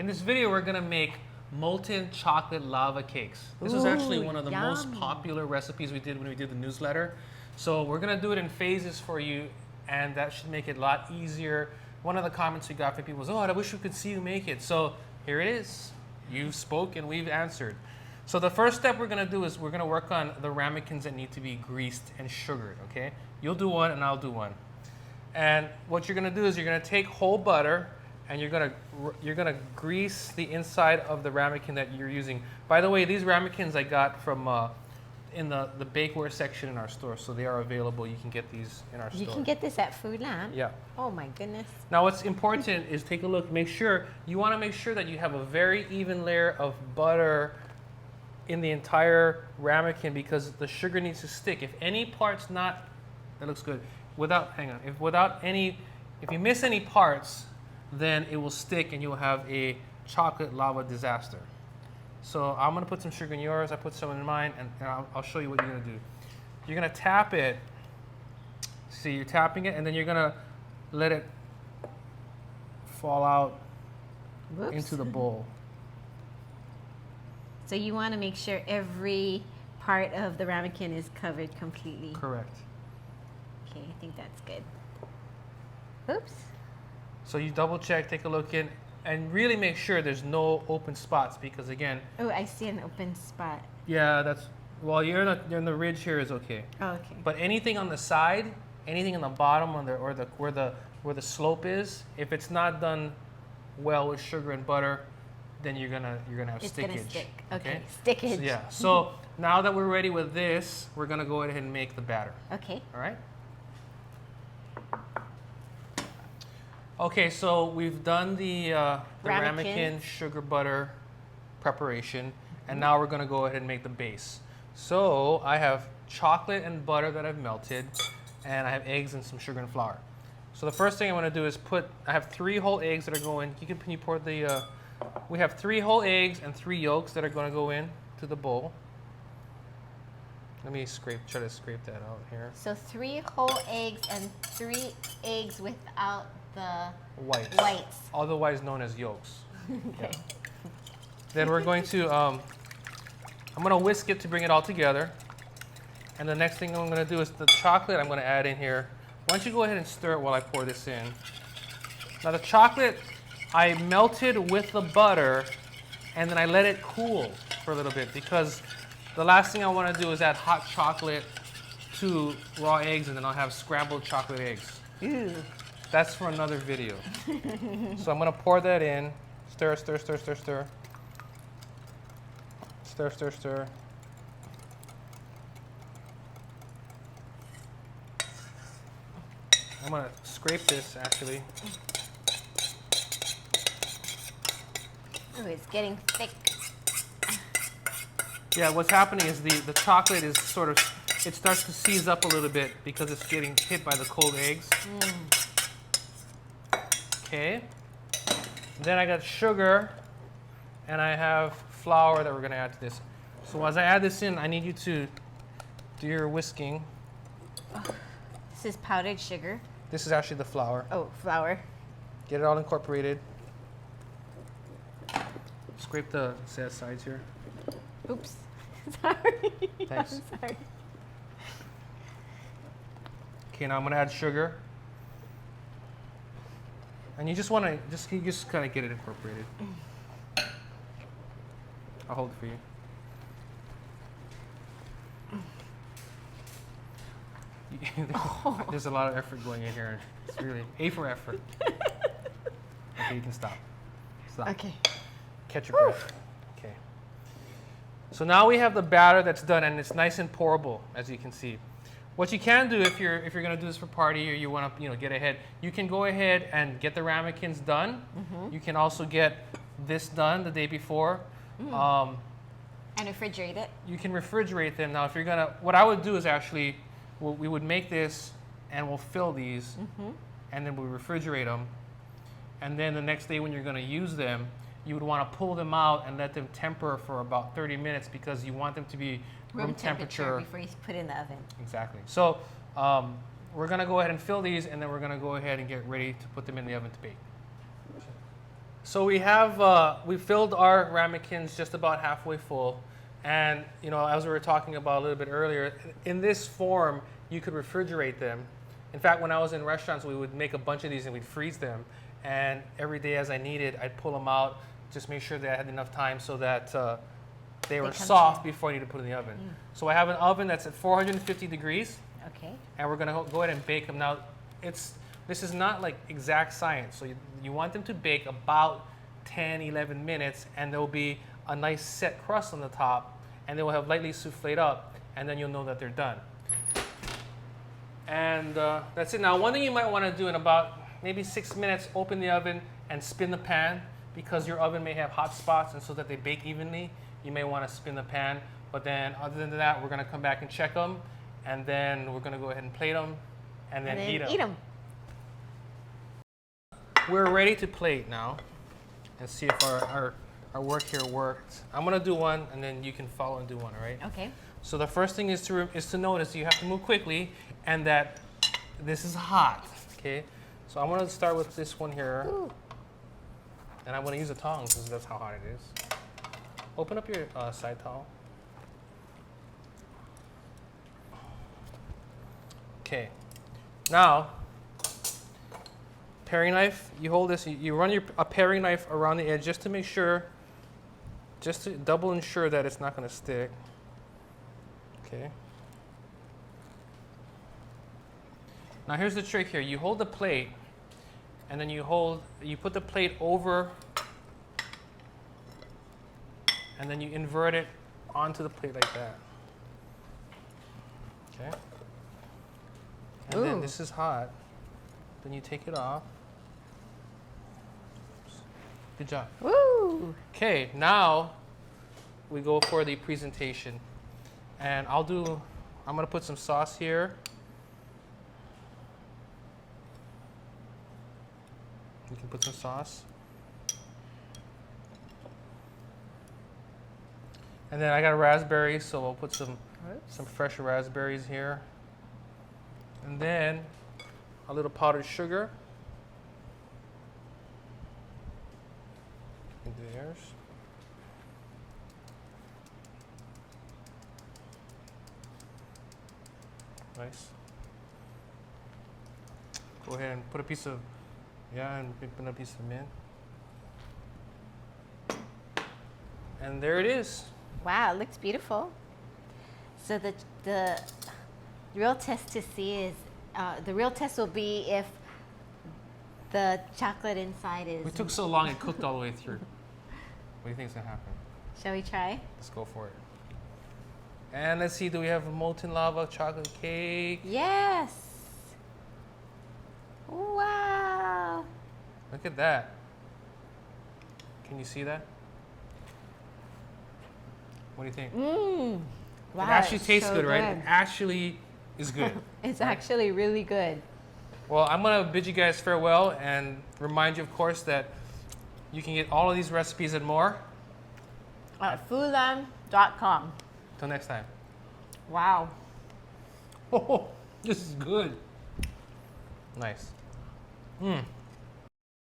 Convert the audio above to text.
In this video, we're gonna make molten chocolate lava cakes. This was actually one of the most popular recipes we did when we did the newsletter. So we're gonna do it in phases for you, and that should make it a lot easier. One of the comments we got from people was, oh, I wish we could see you make it. So here it is. You spoke and we've answered. So the first step we're gonna do is we're gonna work on the ramekins that need to be greased and sugared, okay? You'll do one and I'll do one. And what you're gonna do is you're gonna take whole butter and you're gonna grease the inside of the ramekin that you're using. By the way, these ramekins I got from in the bakeware section in our store, so they are available. You can get these in our store. You can get this at Foodland? Yeah. Oh my goodness. Now what's important is take a look, you wanna make sure that you have a very even layer of butter in the entire ramekin because the sugar needs to stick. If any part's not, that looks good. If you miss any parts, then it will stick and you'll have a chocolate lava disaster. So I'm gonna put some sugar in yours, I put some in mine, and I'll show you what you're gonna do. You're gonna tap it. See, you're tapping it, and then you're gonna let it fall out into the bowl. So you wanna make sure every part of the ramekin is covered completely. Correct. Okay, I think that's good. Oops. So you double check, take a look in, and really make sure there's no open spots because again. Oh, I see an open spot. Yeah, well, you're in the ridge here is okay. Oh, okay. But anything on the side, anything on the bottom where the slope is, if it's not done well with sugar and butter, then you're gonna have it's stickage. Gonna stick. Okay. Stickage. So, yeah. So now that we're ready with this, we're gonna go ahead and make the batter. Okay. All right. Okay, so we've done the ramekin sugar butter preparation, and now we're gonna go ahead and make the base. So I have chocolate and butter that I've melted, and I have eggs and some sugar and flour. So the first thing I wanna do is I have 3 whole eggs that are going, we have 3 whole eggs and 3 yolks that are gonna go in to the bowl. Let me try to scrape that out here. So 3 whole eggs and 3 eggs without the whites. Otherwise known as yolks. Okay. Yeah. Then we're going to, I'm gonna whisk it to bring it all together. And the next thing I'm gonna do is the chocolate I'm gonna add in here. Why don't you go ahead and stir it while I pour this in. Now the chocolate, I melted with the butter and then I let it cool for a little bit because the last thing I wanna do is add hot chocolate to raw eggs and then I'll have scrambled chocolate eggs. Ew. That's for another video. So I'm gonna pour that in. Stir, stir, stir, stir, stir. Stir, stir, stir. I'm gonna scrape this actually. Oh, it's getting thick. Yeah, what's happening is the chocolate is it starts to seize up a little bit because it's getting hit by the cold eggs. Okay. Then I got sugar and I have flour that we're gonna add to this. So as I add this in, I need you to do your whisking. Oh, this is powdered sugar. This is actually the flour. Oh, flour. Get it all incorporated. Scrape the sides here. Oops. Sorry. Thanks. I'm sorry. Okay, now I'm gonna add sugar. And you just kind of get it incorporated. I'll hold it for you. There's a lot of effort going in here. It's really A for effort. Okay, you can stop. Stop. Okay. Catch your breath. Okay. So now we have the batter that's done, and it's nice and pourable, as you can see. What you can do if you're going to do this for party or you want to get ahead, you can go ahead and get the ramekins done. You can also get this done the day before. And refrigerate it. You can refrigerate them. Now, if you're gonna, what I would do is actually, we would make this and we'll fill these, and then we'll refrigerate them. And then the next day when you're going to use them, you would want to pull them out and let them temper for about 30 minutes because you want them to be room temperature before you put in the oven. Exactly. So we're going to go ahead and fill these, and then we're going to go ahead and get ready to put them in the oven to bake. So we have we filled our ramekins just about halfway full, and you know, as we were talking about a little bit earlier, in this form you could refrigerate them. In fact, when I was in restaurants, we would make a bunch of these and we'd freeze them, and every day as I needed, I'd pull them out, just make sure that I had enough time so that they were soft before I need to put in the oven. So I have an oven that's at 450 degrees. Okay. And we're gonna go ahead and bake them. Now, this is not like exact science. So you want them to bake about 10, 11 minutes, and there'll be a nice set crust on the top, and they will have lightly souffled up, and then you'll know that they're done. And that's it. Now, one thing you might want to do in about maybe 6 minutes, open the oven and spin the pan, because your oven may have hot spots, and so that they bake evenly, you may want to spin the pan. But then, other than that, we're going to come back and check them, and then we're going to go ahead and plate them, and then eat them. We're ready to plate now, and see if our work here worked. I'm going to do one, and then you can follow and do one, all right? Okay. So the first thing is to notice you have to move quickly, and that this is hot, okay? So I'm going to start with this one here. Ooh. And I'm going to use a tongs because that's how hot it is. Open up your side towel. Okay. Now, paring knife, you hold this, you run a paring knife around the edge just to make sure, just to double ensure that it's not going to stick. Okay. Now here's the trick here. You hold the plate, and then you put the plate over, and then you invert it onto the plate like that. Okay. And then this is hot. Then you take it off. Good job. Woo! Okay, now we go for the presentation. And I'm gonna put some sauce here. You can put some sauce. And then I got raspberries, so we'll put some fresh raspberries here. And then a little powdered sugar. And there's. Nice. Go ahead and put a piece of, and put a piece of mint. And there it is. Wow, it looks beautiful. So the real test to see is, the real test will be if the chocolate inside is... We took so long it cooked all the way through. What do you think is going to happen? Shall we try? Let's go for it. And let's see, do we have a molten lava chocolate cake? Yes. Wow. Look at that. Can you see that? What do you think? Wow, it actually tastes so good, right? It actually is good. It's actually really good. Well, I'm going to bid you guys farewell and remind you, of course, that you can get all of these recipes and more at foodland.com. Till next time. Wow. Oh, this is good. Nice.